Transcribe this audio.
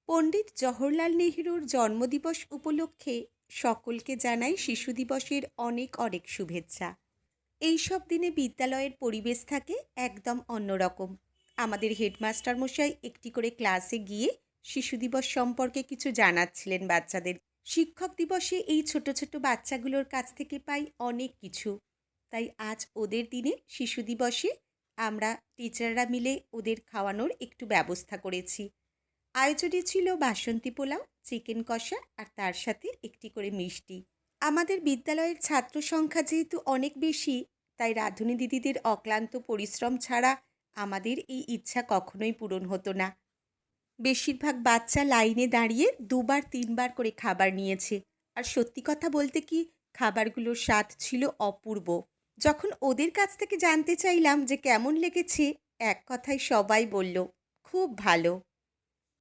পণ্ডিত জওহরলাল নেহরুর জন্মদিবস উপলক্ষে সকলকে জানাই শিশু দিবসের অনেক অনেক শুভেচ্ছা। এই সব দিনে বিদ্যালয়ের পরিবেশ থাকে একদম অন্যরকম। আমাদের হেডমাস্টার মশাই একটি করে ক্লাসে গিয়ে শিশু দিবস সম্পর্কে কিছু জানাচ্ছিলেন বাচ্চাদের। শিক্ষক দিবসে এই ছোট ছোট বাচ্চাগুলোর কাছ থেকে পাই অনেক কিছু। তাই আজ ওদের দিনে শিশু দিবসে আমরা টিচাররা মিলে ওদের খাওয়ানোর একটু ব্যবস্থা করেছি। আয়োজনে ছিল বাসন্তী পোলাও, চিকেন কষা আর তার সাথে একটি করে মিষ্টি। আমাদের বিদ্যালয়ের ছাত্র সংখ্যা যেহেতু অনেক বেশি, তাই রাঁধুনি দিদিদের অক্লান্ত পরিশ্রম ছাড়া আমাদের এই ইচ্ছা কখনোই পূরণ হতো না। বেশিরভাগ বাচ্চা লাইনে দাঁড়িয়ে দুবার তিনবার করে খাবার নিয়েছে। আর সত্যি কথা বলতে কি, খাবারগুলোর স্বাদ ছিল অপূর্ব। যখন ওদের কাছ থেকে জানতে চাইলাম যে কেমন লেগেছে, এক কথায় সবাই বলল, খুব ভালো।